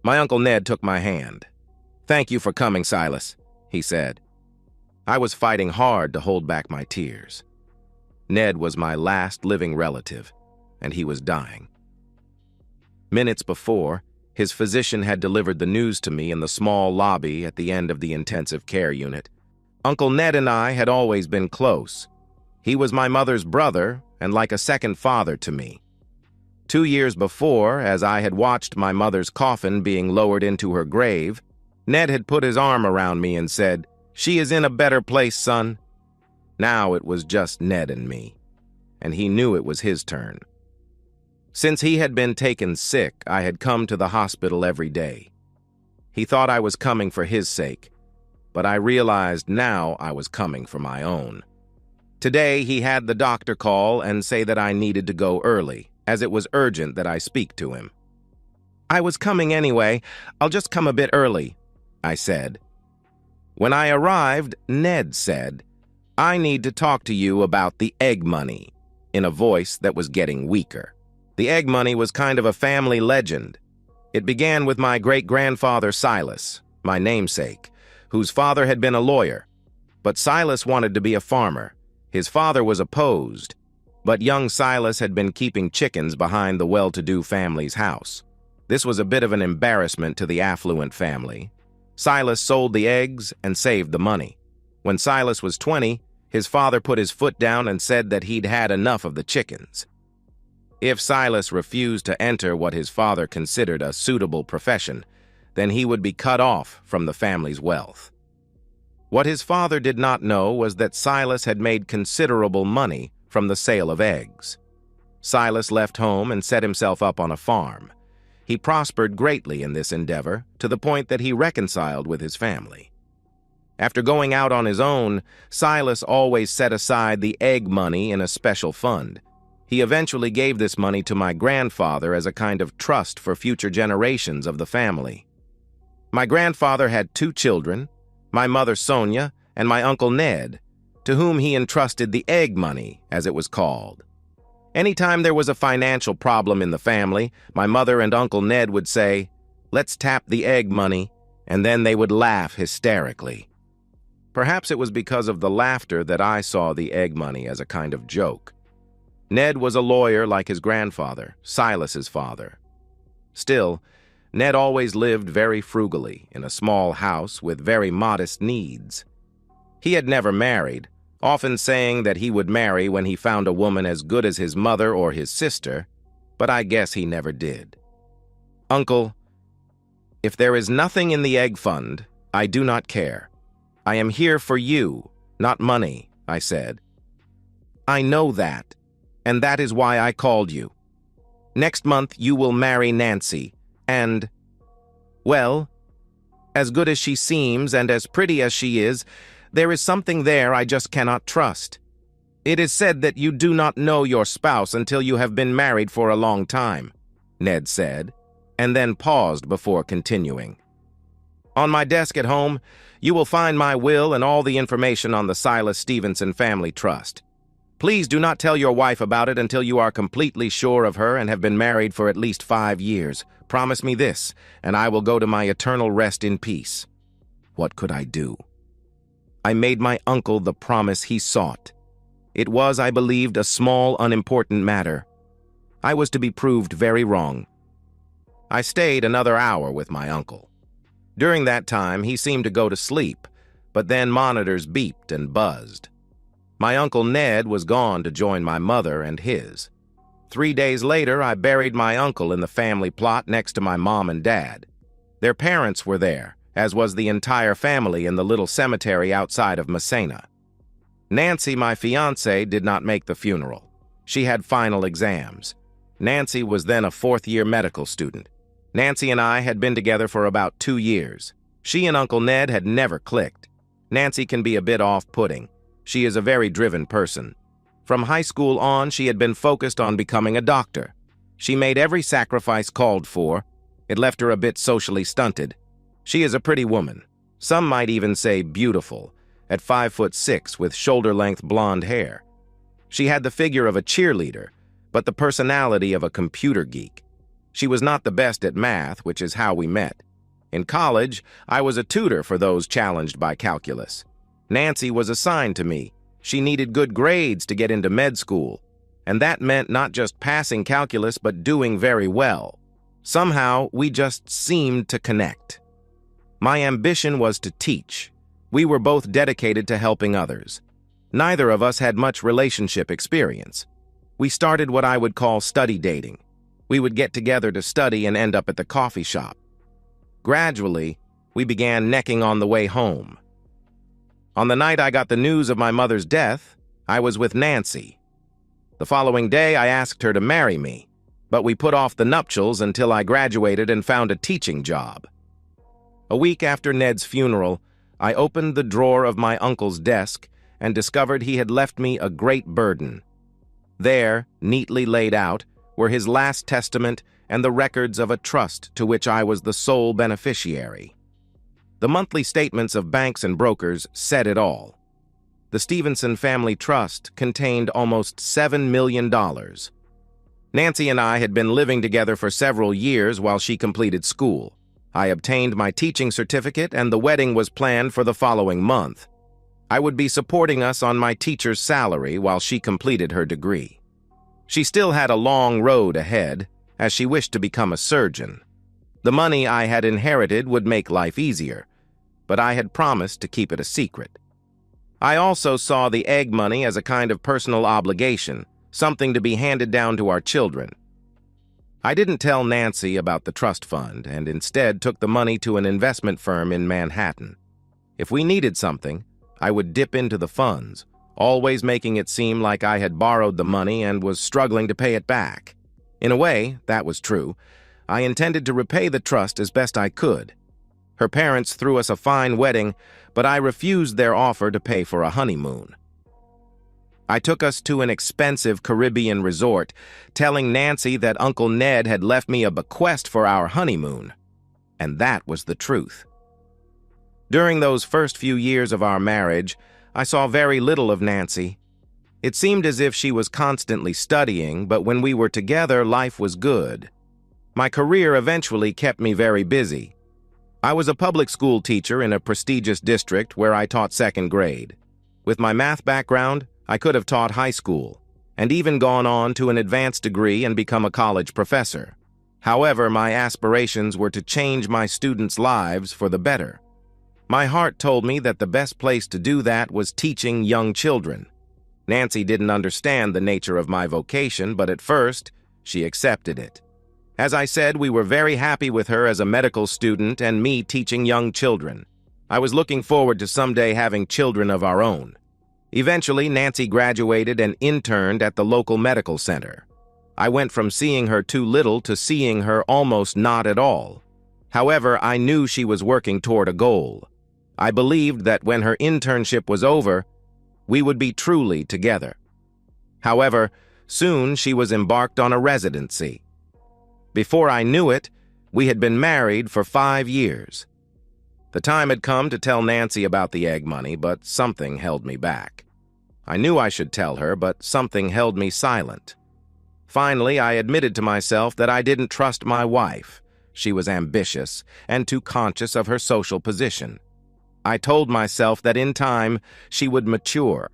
My Uncle Ned took my hand. "Thank you for coming, Silas," he said. I was fighting hard to hold back my tears. Ned was my last living relative, and he was dying. Minutes before, his physician had delivered the news to me in the small lobby at the end of the intensive care unit. Uncle Ned and I had always been close. He was my mother's brother and like a second father to me. 2 years before, as I had watched my mother's coffin being lowered into her grave, Ned had put his arm around me and said, "She is in a better place, son." Now it was just Ned and me, and he knew it was his turn. Since he had been taken sick, I had come to the hospital every day. He thought I was coming for his sake, but I realized now I was coming for my own. Today, he had the doctor call and say that I needed to go early, as it was urgent that I speak to him. "I was coming anyway. I'll just come a bit early," I said. When I arrived, Ned said, "I need to talk to you about the egg money," in a voice that was getting weaker. The egg money was kind of a family legend. It began with my great-grandfather Silas, my namesake, whose father had been a lawyer. But Silas wanted to be a farmer. His father was opposed, but young Silas had been keeping chickens behind the well-to-do family's house. This was a bit of an embarrassment to the affluent family. Silas sold the eggs and saved the money. When Silas was 20, his father put his foot down and said that he'd had enough of the chickens. If Silas refused to enter what his father considered a suitable profession, then he would be cut off from the family's wealth. What his father did not know was that Silas had made considerable money from the sale of eggs. Silas left home and set himself up on a farm. He prospered greatly in this endeavor, to the point that he reconciled with his family. After going out on his own, Silas always set aside the egg money in a special fund. He eventually gave this money to my grandfather as a kind of trust for future generations of the family. My grandfather had 2 children, my mother Sonia and my Uncle Ned, to whom he entrusted the egg money, as it was called. Anytime there was a financial problem in the family, my mother and Uncle Ned would say, "Let's tap the egg money," and then they would laugh hysterically. Perhaps it was because of the laughter that I saw the egg money as a kind of joke. Ned was a lawyer like his grandfather, Silas's father. Still, Ned always lived very frugally in a small house with very modest needs. He had never married, often saying that he would marry when he found a woman as good as his mother or his sister, but I guess he never did. "Uncle, if there is nothing in the egg fund, I do not care. I am here for you, not money," I said. "I know that, and that is why I called you. Next month you will marry Nancy, and, well, as good as she seems and as pretty as she is, there is something there I just cannot trust. It is said that you do not know your spouse until you have been married for a long time," Ned said, and then paused before continuing. "On my desk at home, you will find my will and all the information on the Silas Stevenson Family Trust. Please do not tell your wife about it until you are completely sure of her and have been married for at least 5 years. Promise me this, and I will go to my eternal rest in peace." What could I do? I made my uncle the promise he sought. It was, I believed, a small, unimportant matter. I was to be proved very wrong. I stayed another hour with my uncle. During that time, he seemed to go to sleep, but then monitors beeped and buzzed. My Uncle Ned was gone to join my mother and his. 3 days later, I buried my uncle in the family plot next to my mom and dad. Their parents were there, as was the entire family in the little cemetery outside of Messina. Nancy, my fiancée, did not make the funeral. She had final exams. Nancy was then a 4th-year medical student. Nancy and I had been together for about 2 years. She and Uncle Ned had never clicked. Nancy can be a bit off-putting. She is a very driven person. From high school on, she had been focused on becoming a doctor. She made every sacrifice called for. It left her a bit socially stunted. She is a pretty woman. Some might even say beautiful, at 5'6" with shoulder-length blonde hair. She had the figure of a cheerleader, but the personality of a computer geek. She was not the best at math, which is how we met. In college, I was a tutor for those challenged by calculus. Nancy was assigned to me. She needed good grades to get into med school, and that meant not just passing calculus but doing very well. Somehow, we just seemed to connect. My ambition was to teach. We were both dedicated to helping others. Neither of us had much relationship experience. We started what I would call study dating. We would get together to study and end up at the coffee shop. Gradually, we began necking on the way home. On the night I got the news of my mother's death, I was with Nancy. The following day, I asked her to marry me, but we put off the nuptials until I graduated and found a teaching job. A week after Ned's funeral, I opened the drawer of my uncle's desk and discovered he had left me a great burden. There, neatly laid out, were his last testament and the records of a trust to which I was the sole beneficiary. The monthly statements of banks and brokers said it all. The Stevenson Family Trust contained almost $7 million. Nancy and I had been living together for several years while she completed school. I obtained my teaching certificate and the wedding was planned for the following month. I would be supporting us on my teacher's salary while she completed her degree. She still had a long road ahead, as she wished to become a surgeon. The money I had inherited would make life easier, but I had promised to keep it a secret. I also saw the egg money as a kind of personal obligation, something to be handed down to our children. I didn't tell Nancy about the trust fund and instead took the money to an investment firm in Manhattan. If we needed something, I would dip into the funds, always making it seem like I had borrowed the money and was struggling to pay it back. In a way, that was true. I intended to repay the trust as best I could. Her parents threw us a fine wedding, but I refused their offer to pay for a honeymoon. I took us to an expensive Caribbean resort, telling Nancy that Uncle Ned had left me a bequest for our honeymoon. And that was the truth. During those first few years of our marriage, I saw very little of Nancy. It seemed as if she was constantly studying, but when we were together, life was good. My career eventually kept me very busy. I was a public school teacher in a prestigious district where I taught second grade. With my math background, I could have taught high school, and even gone on to an advanced degree and become a college professor. However, my aspirations were to change my students' lives for the better. My heart told me that the best place to do that was teaching young children. Nancy didn't understand the nature of my vocation, but at first, she accepted it. As I said, we were very happy with her as a medical student and me teaching young children. I was looking forward to someday having children of our own. Eventually, Nancy graduated and interned at the local medical center. I went from seeing her too little to seeing her almost not at all. However, I knew she was working toward a goal. I believed that when her internship was over, we would be truly together. However, soon she was embarked on a residency. Before I knew it, we had been married for 5 years. The time had come to tell Nancy about the egg money, but something held me back. I knew I should tell her, but something held me silent. Finally, I admitted to myself that I didn't trust my wife. She was ambitious and too conscious of her social position. I told myself that in time she would mature,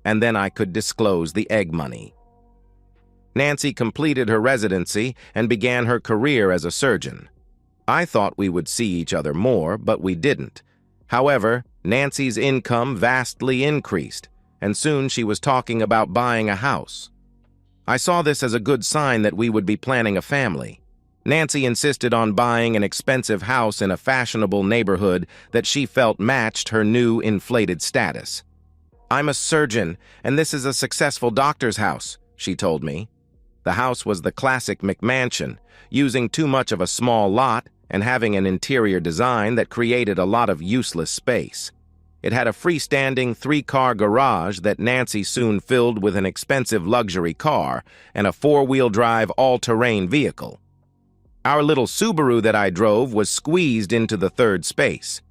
and then I could disclose the egg money. Nancy completed her residency and began her career as a surgeon. I thought we would see each other more, but we didn't. However, Nancy's income vastly increased, and soon she was talking about buying a house. I saw this as a good sign that we would be planning a family. Nancy insisted on buying an expensive house in a fashionable neighborhood that she felt matched her new inflated status. "I'm a surgeon, and this is a successful doctor's house," she told me. The house was the classic McMansion, using too much of a small lot and having an interior design that created a lot of useless space. It had a freestanding 3-car garage that Nancy soon filled with an expensive luxury car and a 4-wheel drive all-terrain vehicle. Our little Subaru that I drove was squeezed into the 3rd space.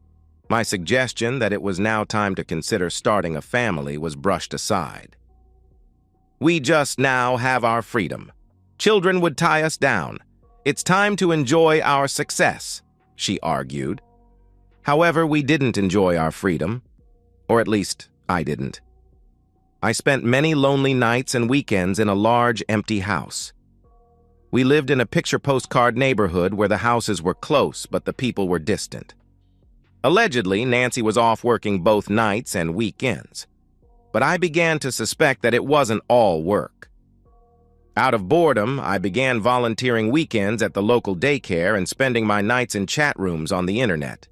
My suggestion that it was now time to consider starting a family was brushed aside. "We just now have our freedom. Children would tie us down. It's time to enjoy our success, she argued. However, we didn't enjoy our freedom. Or at least, I didn't. I spent many lonely nights and weekends in a large, empty house. We lived in a picture postcard neighborhood where the houses were close, but the people were distant. Allegedly, Nancy was off working both nights and weekends. But I began to suspect that it wasn't all work. Out of boredom, I began volunteering weekends at the local daycare and spending my nights in chat rooms on the internet.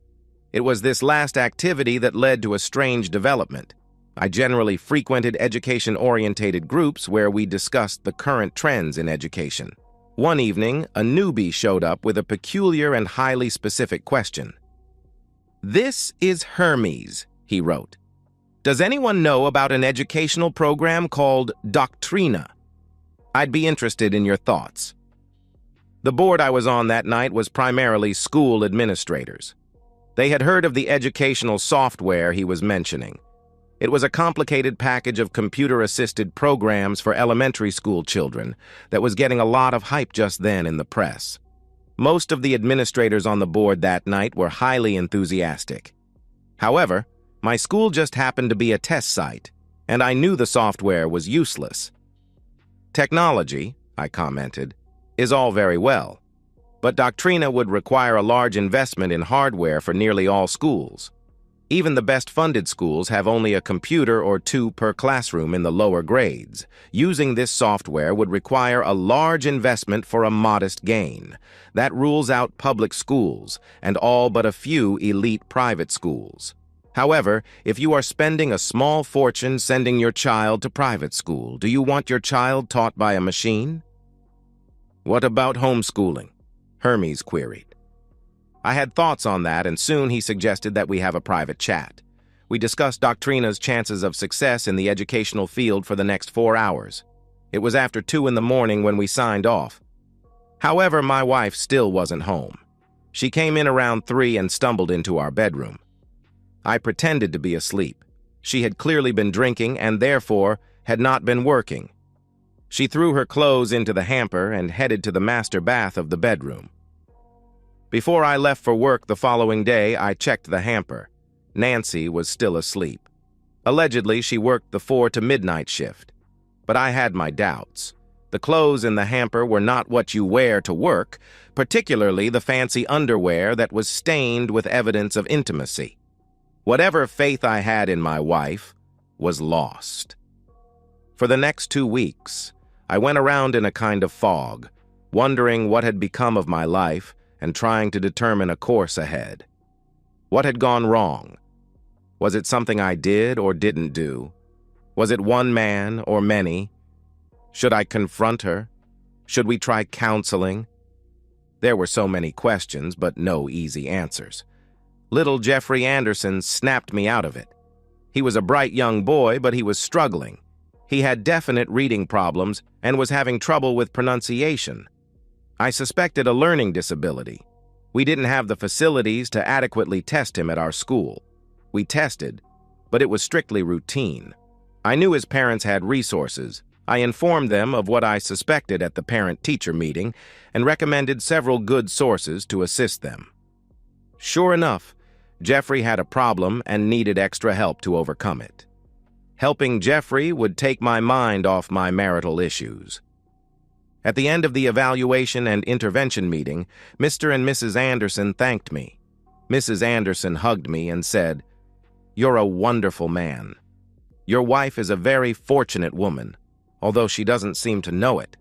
It was this last activity that led to a strange development. I generally frequented education-orientated groups where we discussed the current trends in education. One evening, a newbie showed up with a peculiar and highly specific question. "This is Hermes," he wrote. "Does anyone know about an educational program called Doctrina? I'd be interested in your thoughts." The board I was on that night was primarily school administrators. They had heard of the educational software he was mentioning. It was a complicated package of computer-assisted programs for elementary school children that was getting a lot of hype just then in the press. Most of the administrators on the board that night were highly enthusiastic. However, my school just happened to be a test site, and I knew the software was useless. "Technology," I commented, "is all very well, but Doctrina would require a large investment in hardware for nearly all schools. Even the best-funded schools have only a computer or two per classroom in the lower grades. Using this software would require a large investment for a modest gain. That rules out public schools and all but a few elite private schools. However, if you are spending a small fortune sending your child to private school, do you want your child taught by a machine?" "What about homeschooling?" Hermes queried. I had thoughts on that, and soon he suggested that we have a private chat. We discussed Doctrina's chances of success in the educational field for the next 4 hours. It was after 2 in the morning when we signed off. However, my wife still wasn't home. She came in around 3 and stumbled into our bedroom. I pretended to be asleep. She had clearly been drinking and therefore had not been working. She threw her clothes into the hamper and headed to the master bath of the bedroom. Before I left for work the following day, I checked the hamper. Nancy was still asleep. Allegedly, she worked the 4 to midnight shift. But I had my doubts. The clothes in the hamper were not what you wear to work, particularly the fancy underwear that was stained with evidence of intimacy. Whatever faith I had in my wife was lost. For the next 2 weeks, I went around in a kind of fog, wondering what had become of my life and trying to determine a course ahead. What had gone wrong? Was it something I did or didn't do? Was it one man or many? Should I confront her? Should we try counseling? There were so many questions, but no easy answers. Little Jeffrey Anderson snapped me out of it. He was a bright young boy, but he was struggling. He had definite reading problems and was having trouble with pronunciation. I suspected a learning disability. We didn't have the facilities to adequately test him at our school. We tested, but it was strictly routine. I knew his parents had resources. I informed them of what I suspected at the parent-teacher meeting and recommended several good sources to assist them. Sure enough, Jeffrey had a problem and needed extra help to overcome it. Helping Jeffrey would take my mind off my marital issues. At the end of the evaluation and intervention meeting, Mr. and Mrs. Anderson thanked me. Mrs. Anderson hugged me and said, "You're a wonderful man. Your wife is a very fortunate woman, although she doesn't seem to know it."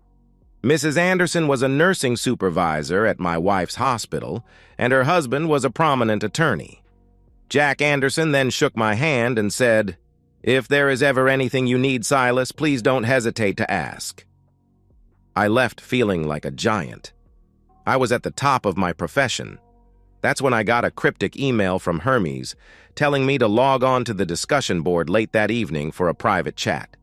Mrs. Anderson was a nursing supervisor at my wife's hospital, and her husband was a prominent attorney. Jack Anderson then shook my hand and said, "If there is ever anything you need, Silas, please don't hesitate to ask." I left feeling like a giant. I was at the top of my profession. That's when I got a cryptic email from Hermes telling me to log on to the discussion board late that evening for a private chat.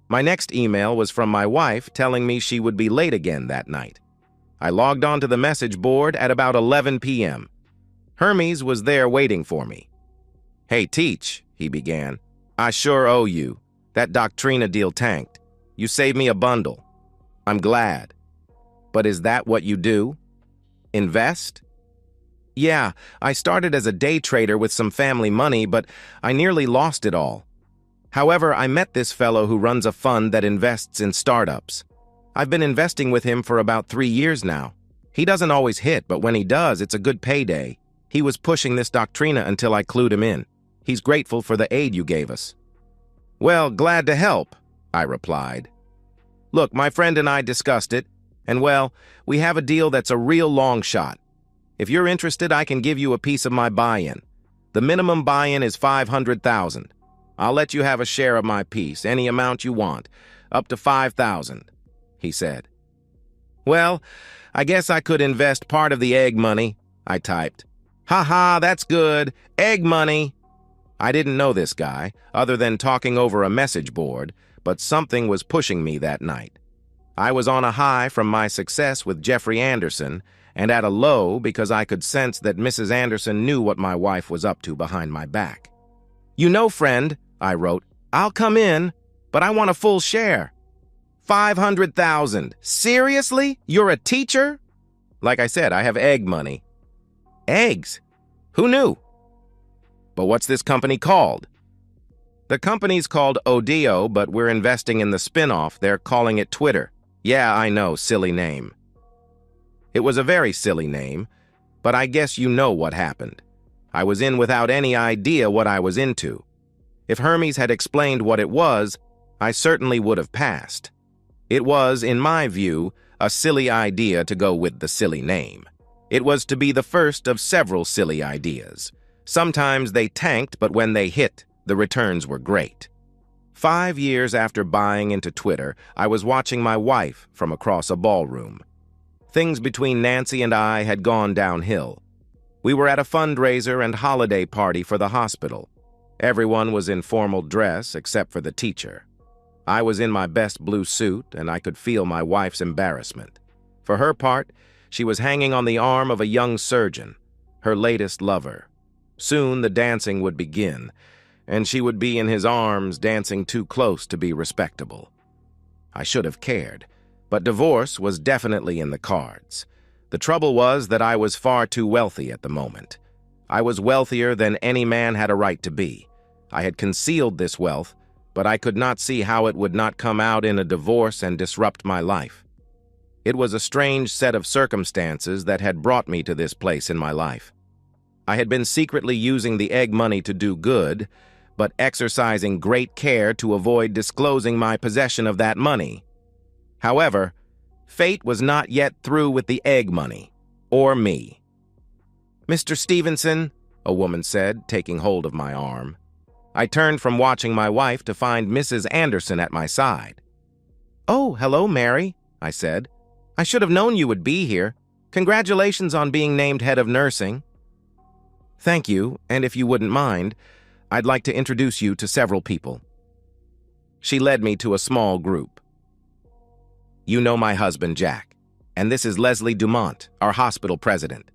My next email was from my wife telling me she would be late again that night. I logged on to the message board at about 11 p.m. Hermes was there waiting for me. "Hey, Teach," he began. "I sure owe you. That Doctrina deal tanked. You saved me a bundle. I'm glad." But is that what you do? Invest? Yeah, I started as a day trader with some family money, but I nearly lost it all. However, I met this fellow who runs a fund that invests in startups. I've been investing with him for about 3 years now. He doesn't always hit, but when he does, it's a good payday. He was pushing this doctrina until I clued him in. He's grateful for the aid you gave us. Well, glad to help, I replied. Look, my friend and I discussed it, and well, we have a deal that's a real long shot. If you're interested, I can give you a piece of my buy-in. The minimum buy-in is $500,000. I'll let you have a share of my piece, any amount you want, up to $5,000, he said. Well, I guess I could invest part of the egg money, I typed. Ha, that's good. Egg money. I didn't know this guy, other than talking over a message board, but something was pushing me that night. I was on a high from my success with Jeffrey Anderson, and at a low because I could sense that Mrs. Anderson knew what my wife was up to behind my back. You know, friend, I wrote, I'll come in, but I want a full share. $500,000. Seriously? You're a teacher? Like I said, I have egg money. Eggs? Who knew? But what's this company called? The company's called Odeo, but we're investing in the spin-off. They're calling it Twitter. Yeah, I know, silly name. It was a very silly name, but I guess you know what happened. I was in without any idea what I was into. If Hermes had explained what it was, I certainly would have passed. It was, in my view, a silly idea to go with the silly name. It was to be the first of several silly ideas. Sometimes they tanked, but when they hit, the returns were great. 5 years after buying into Twitter, I was watching my wife from across a ballroom. Things between Nancy and I had gone downhill. We were at a fundraiser and holiday party for the hospital. Everyone was in formal dress except for the teacher. I was in my best blue suit, and I could feel my wife's embarrassment. For her part, she was hanging on the arm of a young surgeon, her latest lover. Soon the dancing would begin, and she would be in his arms dancing too close to be respectable. I should have cared, but divorce was definitely in the cards. The trouble was that I was far too wealthy at the moment. I was wealthier than any man had a right to be. I had concealed this wealth, but I could not see how it would not come out in a divorce and disrupt my life. It was a strange set of circumstances that had brought me to this place in my life. I had been secretly using the egg money to do good, but exercising great care to avoid disclosing my possession of that money. However, fate was not yet through with the egg money, or me. Mr. Stevenson, a woman said, taking hold of my arm. I turned from watching my wife to find Mrs. Anderson at my side. Oh, hello, Mary, I said. I should have known you would be here. Congratulations on being named head of nursing. Thank you, and if you wouldn't mind, I'd like to introduce you to several people. She led me to a small group. You know my husband, Jack, and this is Leslie Dumont, our hospital president.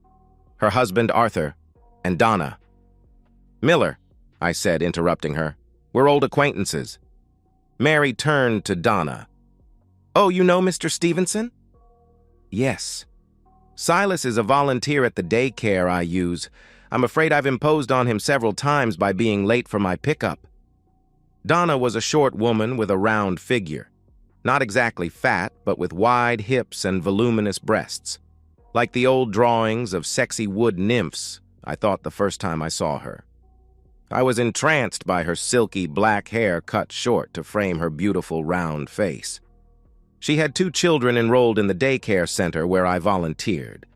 Her husband, Arthur, and Donna. Miller, I said, interrupting her. We're old acquaintances. Mary turned to Donna. Oh, you know Mr. Stevenson? Yes. Silas is a volunteer at the daycare I use. I'm afraid I've imposed on him several times by being late for my pickup. Donna was a short woman with a round figure. Not exactly fat, but with wide hips and voluminous breasts. Like the old drawings of sexy wood nymphs, I thought the first time I saw her. I was entranced by her silky black hair cut short to frame her beautiful round face. She had 2 children enrolled in the daycare center where I volunteered.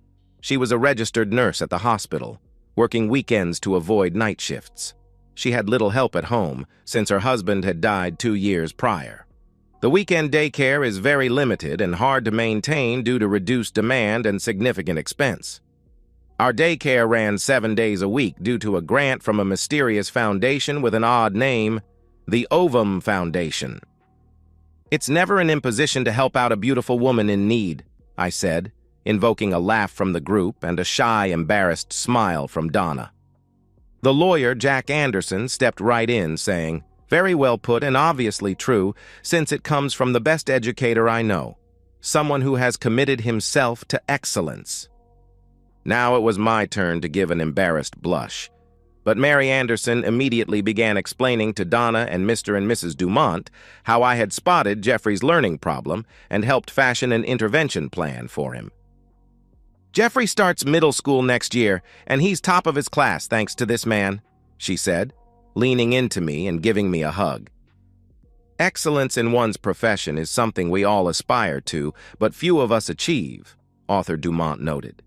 She was a registered nurse at the hospital, working weekends to avoid night shifts. She had little help at home, since her husband had died 2 years prior. The weekend daycare is very limited and hard to maintain due to reduced demand and significant expense. Our daycare ran 7 days a week due to a grant from a mysterious foundation with an odd name, the Ovum Foundation. It's never an imposition to help out a beautiful woman in need, I said, invoking a laugh from the group and a shy, embarrassed smile from Donna. The lawyer, Jack Anderson, stepped right in, saying, Very well put and obviously true, since it comes from the best educator I know. someone who has committed himself to excellence. Now it was my turn to give an embarrassed blush, but Mary Anderson immediately began explaining to Donna and Mr. and Mrs. Dumont how I had spotted Jeffrey's learning problem and helped fashion an intervention plan for him. "Jeffrey starts middle school next year, and he's top of his class thanks to this man," she said, leaning into me and giving me a hug. Excellence in one's profession is something we all aspire to, but few of us achieve, author Dumont noted.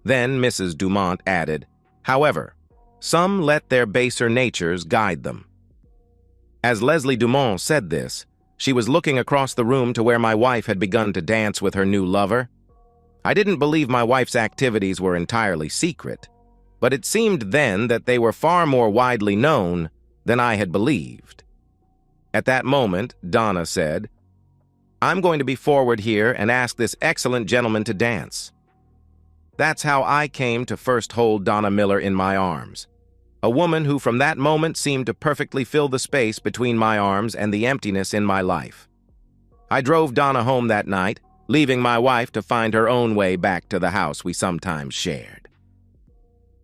Then Mrs. Dumont added, "However, some let their baser natures guide them." As Leslie Dumont said this, she was looking across the room to where my wife had begun to dance with her new lover. I didn't believe my wife's activities were entirely secret, but it seemed then that they were far more widely known than I had believed. At that moment, Donna said, "I'm going to be forward here and ask this excellent gentleman to dance." That's how I came to first hold Donna Miller in my arms, a woman who from that moment seemed to perfectly fill the space between my arms and the emptiness in my life. I drove Donna home that night, leaving my wife to find her own way back to the house we sometimes shared.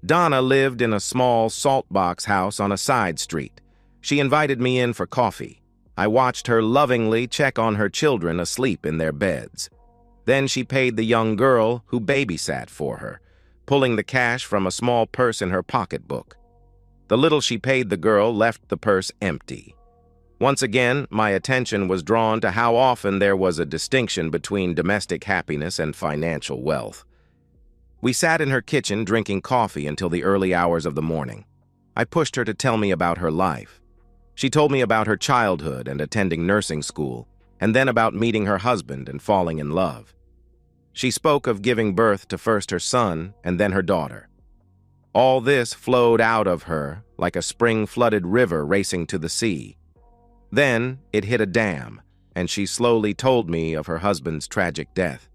Donna lived in a small salt box house on a side street. She invited me in for coffee. I watched her lovingly check on her children asleep in their beds. Then she paid the young girl who babysat for her, pulling the cash from a small purse in her pocketbook. The little she paid the girl left the purse empty. Once again, my attention was drawn to how often there was a distinction between domestic happiness and financial wealth. We sat in her kitchen drinking coffee until the early hours of the morning. I pushed her to tell me about her life. She told me about her childhood and attending nursing school, and then about meeting her husband and falling in love. She spoke of giving birth to first her son and then her daughter. All this flowed out of her like a spring-flooded river racing to the sea. Then it hit a dam, and she slowly told me of her husband's tragic death.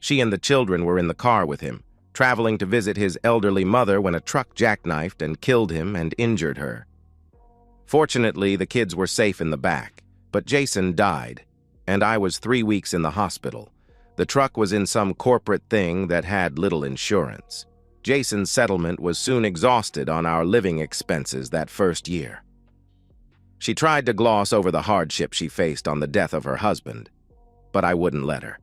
She and the children were in the car with him, traveling to visit his elderly mother when a truck jackknifed and killed him and injured her. Fortunately, the kids were safe in the back, but Jason died, and I was 3 weeks in the hospital. The truck was in some corporate thing that had little insurance. Jason's settlement was soon exhausted on our living expenses that first year. She tried to gloss over the hardship she faced on the death of her husband, but I wouldn't let her.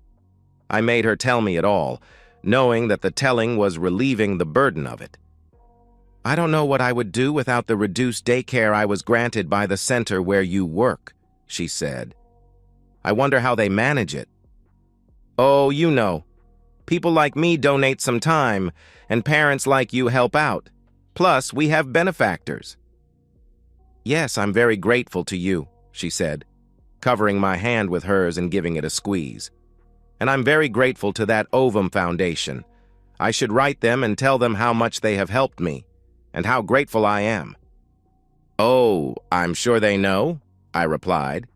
I made her tell me it all, knowing that the telling was relieving the burden of it. "I don't know what I would do without the reduced daycare I was granted by the center where you work," she said. "I wonder how they manage it." "Oh, you know. People like me donate some time, and parents like you help out. Plus, we have benefactors." "Yes, I'm very grateful to you," she said, covering my hand with hers and giving it a squeeze. "And I'm very grateful to that Ovum Foundation. I should write them and tell them how much they have helped me, and how grateful I am." "Oh, I'm sure they know," I replied.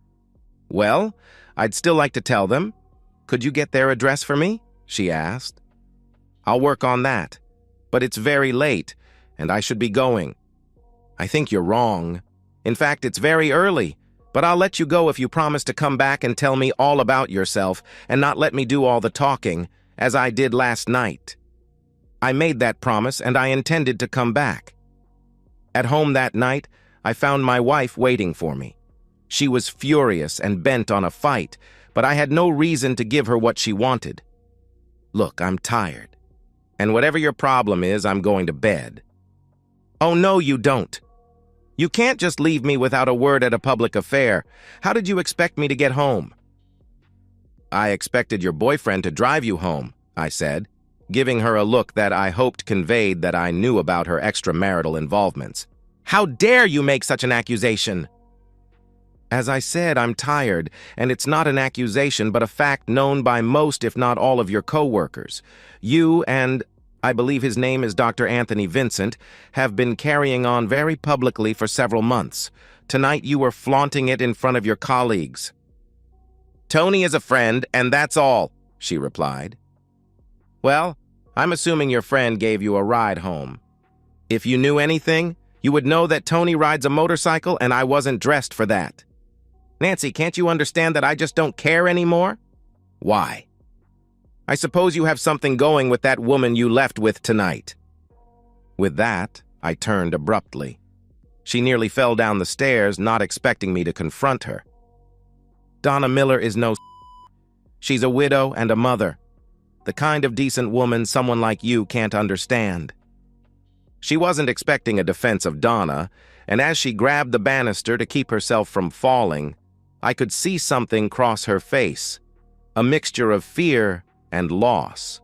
"Well, I'd still like to tell them. Could you get their address for me?" she asked. "I'll work on that, but it's very late, and I should be going." "I think you're wrong. In fact, it's very early, but I'll let you go if you promise to come back and tell me all about yourself and not let me do all the talking, as I did last night." I made that promise, and I intended to come back. At home that night, I found my wife waiting for me. She was furious and bent on a fight, but I had no reason to give her what she wanted. "Look, I'm tired, and whatever your problem is, I'm going to bed." "Oh, no, you don't. You can't just leave me without a word at a public affair. How did you expect me to get home?" "I expected your boyfriend to drive you home," I said, giving her a look that I hoped conveyed that I knew about her extramarital involvements. "How dare you make such an accusation?" "As I said, I'm tired, and it's not an accusation but a fact known by most, if not all, of your co-workers. You and, I believe his name is Dr. Anthony Vincent, have been carrying on very publicly for several months. Tonight you were flaunting it in front of your colleagues." "Tony is a friend, and that's all," she replied. "Well, I'm assuming your friend gave you a ride home. If you knew anything, you would know that Tony rides a motorcycle and I wasn't dressed for that. Nancy, can't you understand that I just don't care anymore?" Why? I suppose you have something going with that woman you left with tonight. With that, I turned abruptly. She nearly fell down the stairs, not expecting me to confront her. Donna Miller is no. She's a widow and a mother. The kind of decent woman someone like you can't understand. She wasn't expecting a defense of Donna, and as she grabbed the banister to keep herself from falling, I could see something cross her face, a mixture of fear and loss.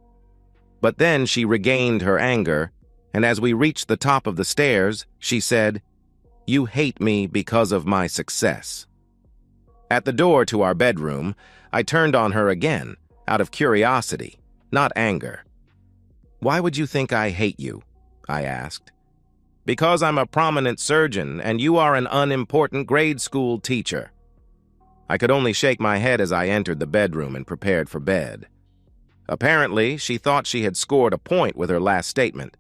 But then she regained her anger, and as we reached the top of the stairs, she said, "You hate me because of my success." At the door to our bedroom, I turned on her again, out of curiosity, not anger. "Why would you think I hate you?" I asked. "Because I'm a prominent surgeon and you are an unimportant grade school teacher." I could only shake my head as I entered the bedroom and prepared for bed. Apparently, she thought she had scored a point with her last statement.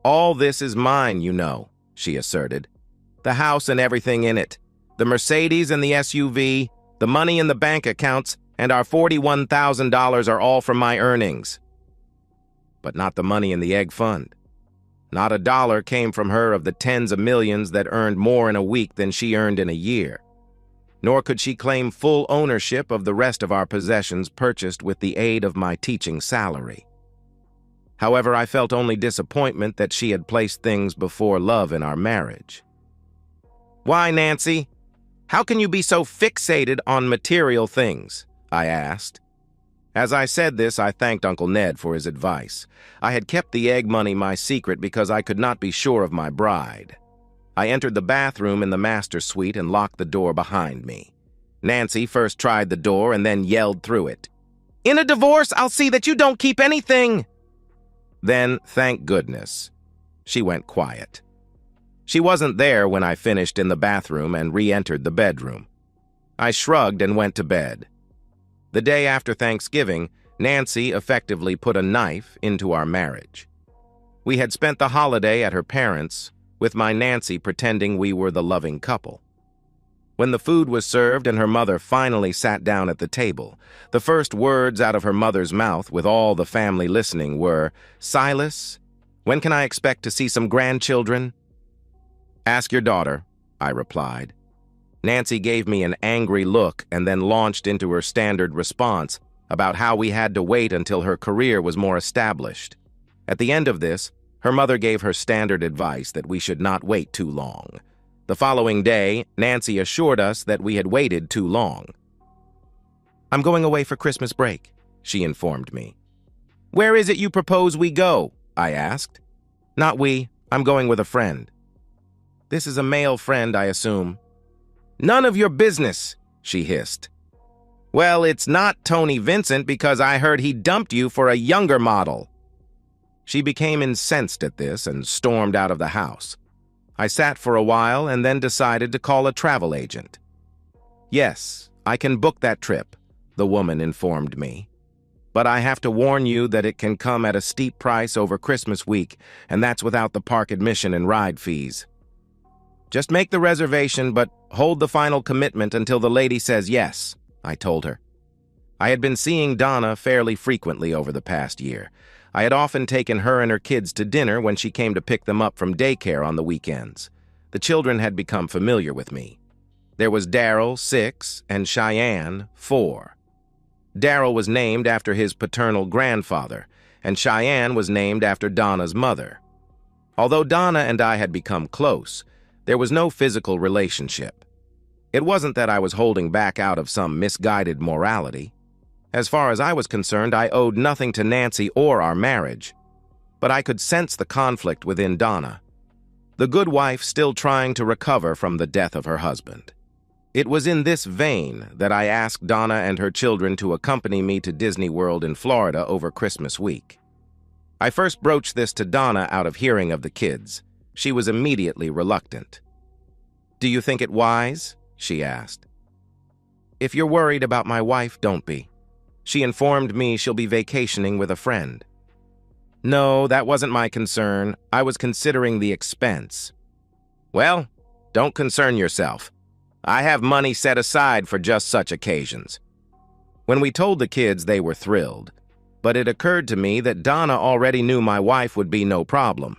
"All this is mine, you know," she asserted. "The house and everything in it. The Mercedes and the SUV, the money in the bank accounts, and our $41,000 are all from my earnings." But not the money in the egg fund. Not a dollar came from her of the tens of millions that earned more in a week than she earned in a year. Nor could she claim full ownership of the rest of our possessions purchased with the aid of my teaching salary. However, I felt only disappointment that she had placed things before love in our marriage. "Why, Nancy? How can you be so fixated on material things?" I asked. As I said this, I thanked Uncle Ned for his advice. I had kept the egg money my secret because I could not be sure of my bride. I entered the bathroom in the master suite and locked the door behind me. Nancy first tried the door and then yelled through it, "In a divorce, I'll see that you don't keep anything!" Then, thank goodness, she went quiet. She wasn't there when I finished in the bathroom and re-entered the bedroom. I shrugged and went to bed. The day after Thanksgiving, Nancy effectively put a knife into our marriage. We had spent the holiday at her parents', with my Nancy pretending we were the loving couple. When the food was served and her mother finally sat down at the table, the first words out of her mother's mouth, with all the family listening, were, "Silas, when can I expect to see some grandchildren?" "Ask your daughter," I replied. Nancy gave me an angry look and then launched into her standard response about how we had to wait until her career was more established. At the end of this, her mother gave her standard advice that we should not wait too long. The following day, Nancy assured us that we had waited too long. "I'm going away for Christmas break," she informed me. "Where is it you propose we go?" I asked. "Not we. I'm going with a friend." "This is a male friend, I assume." "None of your business," she hissed. "Well, it's not Tony Vincent because I heard he dumped you for a younger model." She became incensed at this and stormed out of the house. I sat for a while and then decided to call a travel agent. "Yes, I can book that trip," the woman informed me. "But I have to warn you that it can come at a steep price over Christmas week, and that's without the park admission and ride fees. Just make the reservation, but hold the final commitment until the lady says yes," I told her. I had been seeing Donna fairly frequently over the past year. I had often taken her and her kids to dinner when she came to pick them up from daycare on the weekends. The children had become familiar with me. There was Daryl, 6, and Cheyenne, 4. Daryl was named after his paternal grandfather, and Cheyenne was named after Donna's mother. Although Donna and I had become close, there was no physical relationship. It wasn't that I was holding back out of some misguided morality. As far as I was concerned, I owed nothing to Nancy or our marriage. But I could sense the conflict within Donna, the good wife still trying to recover from the death of her husband. It was in this vein that I asked Donna and her children to accompany me to Disney World in Florida over Christmas week. I first broached this to Donna out of hearing of the kids. She was immediately reluctant. "Do you think it wise?" she asked. "If you're worried about my wife, don't be. She informed me she'll be vacationing with a friend." "No, that wasn't my concern. I was considering the expense." "Well, don't concern yourself. I have money set aside for just such occasions." When we told the kids, they were thrilled, but it occurred to me that Donna already knew my wife would be no problem.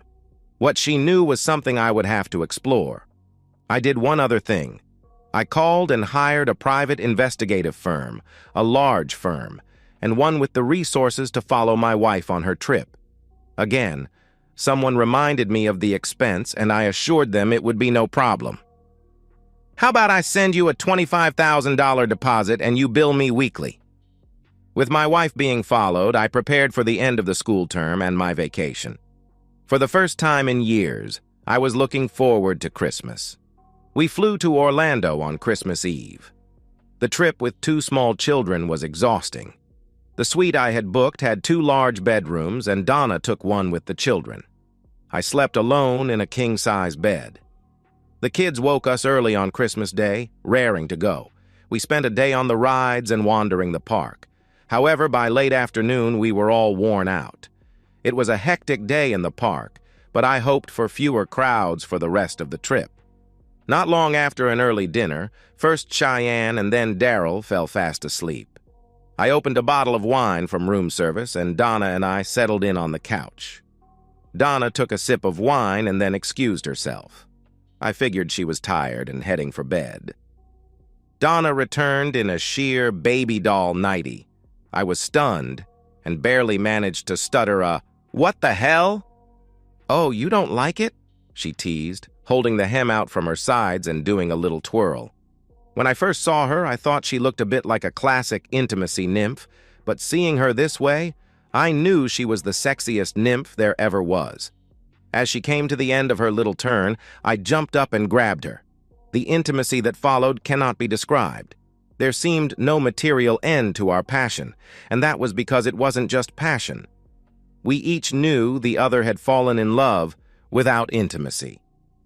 What she knew was something I would have to explore. I did one other thing. I called and hired a private investigative firm, a large firm, and one with the resources to follow my wife on her trip. Again, someone reminded me of the expense, and I assured them it would be no problem. "How about I send you a $25,000 deposit and you bill me weekly?" With my wife being followed, I prepared for the end of the school term and my vacation. For the first time in years, I was looking forward to Christmas. We flew to Orlando on Christmas Eve. The trip with 2 small children was exhausting. The suite I had booked had 2 large bedrooms, and Donna took one with the children. I slept alone in a king-size bed. The kids woke us early on Christmas Day, raring to go. We spent a day on the rides and wandering the park. However, by late afternoon, we were all worn out. It was a hectic day in the park, but I hoped for fewer crowds for the rest of the trip. Not long after an early dinner, first Cheyenne and then Daryl fell fast asleep. I opened a bottle of wine from room service, and Donna and I settled in on the couch. Donna took a sip of wine and then excused herself. I figured she was tired and heading for bed. Donna returned in a sheer baby doll nightie. I was stunned and barely managed to stutter a, "What the hell?" "Oh, you don't like it?" she teased, holding the hem out from her sides and doing a little twirl. When I first saw her, I thought she looked a bit like a classic intimacy nymph, but seeing her this way, I knew she was the sexiest nymph there ever was. As she came to the end of her little turn, I jumped up and grabbed her. The intimacy that followed cannot be described. There seemed no material end to our passion, and that was because it wasn't just passion. We each knew the other had fallen in love without intimacy.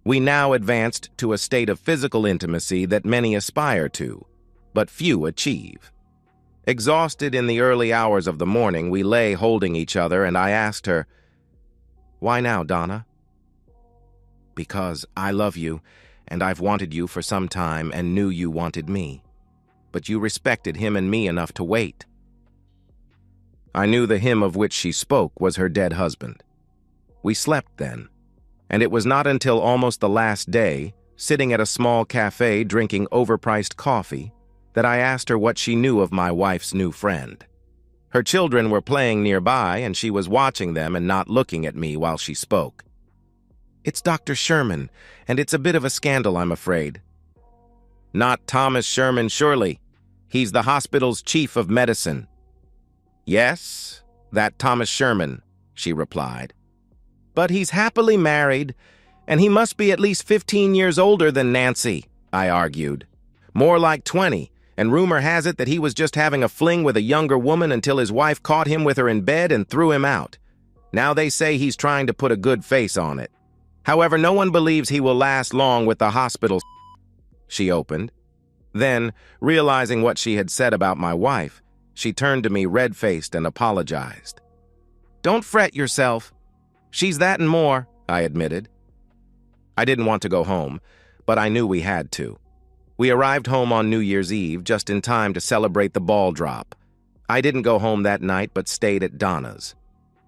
We now advanced to a state of physical intimacy that many aspire to, but few achieve. Exhausted in the early hours of the morning, we lay holding each other, and I asked her, "Why now, Donna?" "Because I love you, and I've wanted you for some time and knew you wanted me. But you respected him and me enough to wait." I knew the him of which she spoke was her dead husband. We slept then, and it was not until almost the last day, sitting at a small cafe drinking overpriced coffee, that I asked her what she knew of my wife's new friend. Her children were playing nearby, and she was watching them and not looking at me while she spoke. "It's Dr. Sherman, and it's a bit of a scandal, I'm afraid." "Not Thomas Sherman, surely. He's the hospital's chief of medicine." "Yes, that Thomas Sherman," she replied. "But he's happily married, and he must be at least 15 years older than Nancy," I argued. "More like 20, and rumor has it that he was just having a fling with a younger woman until his wife caught him with her in bed and threw him out. Now they say he's trying to put a good face on it. However, no one believes he will last long with the hospital." She opened. Then, realizing what she had said about my wife, she turned to me red-faced and apologized. "Don't fret yourself. She's that and more," I admitted. I didn't want to go home, but I knew we had to. We arrived home on New Year's Eve just in time to celebrate the ball drop. I didn't go home that night but stayed at Donna's.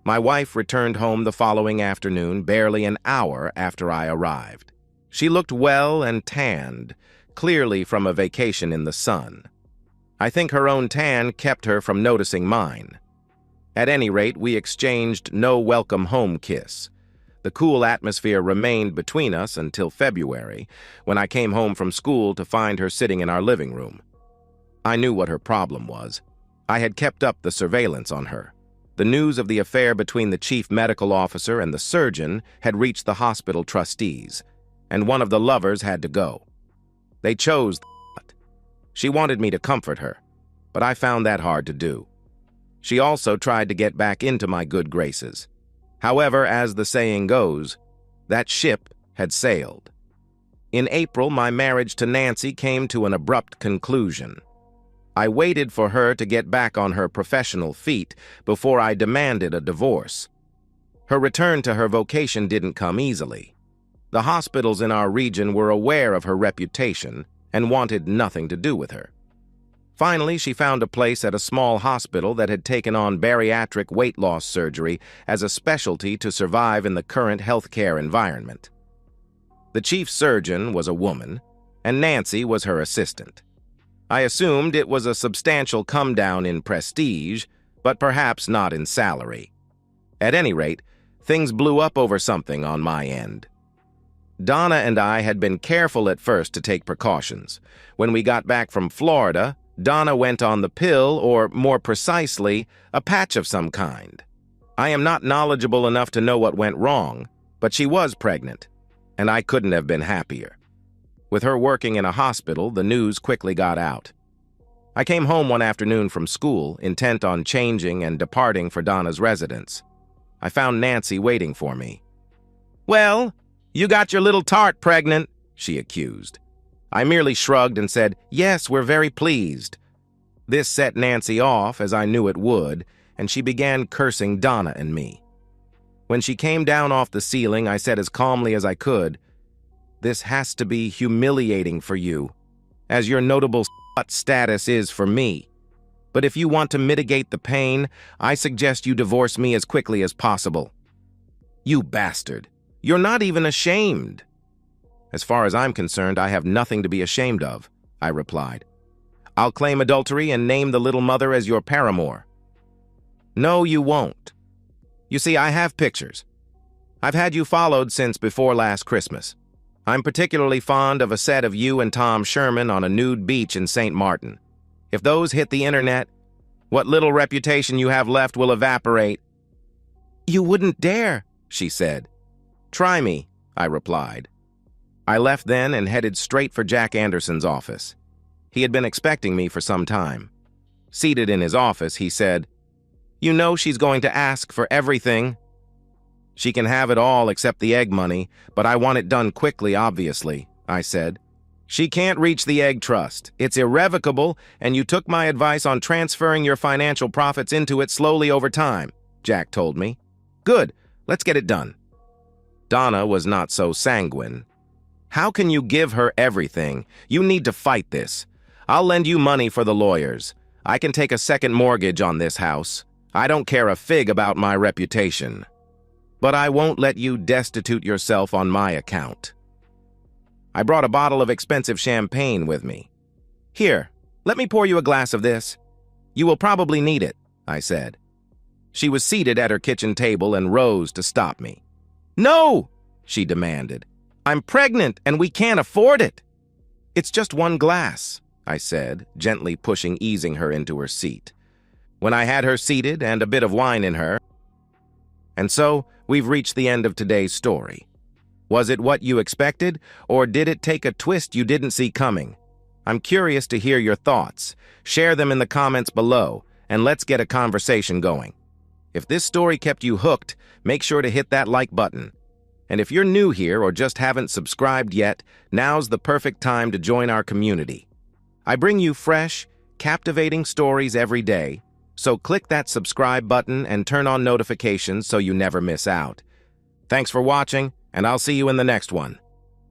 My wife returned home the following afternoon, barely an hour after I arrived. She looked well and tanned, clearly from a vacation in the sun. I think her own tan kept her from noticing mine. At any rate, we exchanged no welcome home kiss. The cool atmosphere remained between us until February, when I came home from school to find her sitting in our living room. I knew what her problem was. I had kept up the surveillance on her. The news of the affair between the chief medical officer and the surgeon had reached the hospital trustees, and one of the lovers had to go. They chose the She wanted me to comfort her, but I found that hard to do. She also tried to get back into my good graces. However, as the saying goes, that ship had sailed. In April, my marriage to Nancy came to an abrupt conclusion. I waited for her to get back on her professional feet before I demanded a divorce. Her return to her vocation didn't come easily. The hospitals in our region were aware of her reputation and wanted nothing to do with her. Finally, she found a place at a small hospital that had taken on bariatric weight loss surgery as a specialty to survive in the current healthcare environment. The chief surgeon was a woman, and Nancy was her assistant. I assumed it was a substantial come-down in prestige, but perhaps not in salary. At any rate, things blew up over something on my end. Donna and I had been careful at first to take precautions. When we got back from Florida, Donna went on the pill, or more precisely, a patch of some kind. I am not knowledgeable enough to know what went wrong, but she was pregnant, and I couldn't have been happier. With her working in a hospital, the news quickly got out. I came home one afternoon from school, intent on changing and departing for Donna's residence. I found Nancy waiting for me. "Well, you got your little tart pregnant," she accused. I merely shrugged and said, "Yes, we're very pleased." This set Nancy off, as I knew it would, and she began cursing Donna and me. When she came down off the ceiling, I said as calmly as I could, "This has to be humiliating for you, as your notable slut status is for me. But if you want to mitigate the pain, I suggest you divorce me as quickly as possible." "You bastard! You're not even ashamed." "As far as I'm concerned, I have nothing to be ashamed of," I replied. "I'll claim adultery and name the little mother as your paramour." "No, you won't. You see, I have pictures. I've had you followed since before last Christmas. I'm particularly fond of a set of you and Tom Sherman on a nude beach in St. Martin. If those hit the internet, what little reputation you have left will evaporate." "You wouldn't dare," she said. "Try me," I replied. I left then and headed straight for Jack Anderson's office. He had been expecting me for some time. Seated in his office, he said, "You know she's going to ask for everything." "She can have it all except the egg money, but I want it done quickly, obviously," I said. "She can't reach the egg trust. It's irrevocable, and you took my advice on transferring your financial profits into it slowly over time," Jack told me. "Good, let's get it done." Donna was not so sanguine. "How can you give her everything? You need to fight this. I'll lend you money for the lawyers. I can take a second mortgage on this house. I don't care a fig about my reputation. But I won't let you destitute yourself on my account." I brought a bottle of expensive champagne with me. "Here, let me pour you a glass of this. You will probably need it," I said. She was seated at her kitchen table and rose to stop me. "No!" she demanded. "I'm pregnant and we can't afford it." "It's just one glass," I said, gently easing her into her seat. When I had her seated and a bit of wine in her. And so, we've reached the end of today's story. Was it what you expected, or did it take a twist you didn't see coming? I'm curious to hear your thoughts. Share them in the comments below, and let's get a conversation going. If this story kept you hooked, make sure to hit that like button. And if you're new here or just haven't subscribed yet, now's the perfect time to join our community. I bring you fresh, captivating stories every day, so click that subscribe button and turn on notifications so you never miss out. Thanks for watching, and I'll see you in the next one.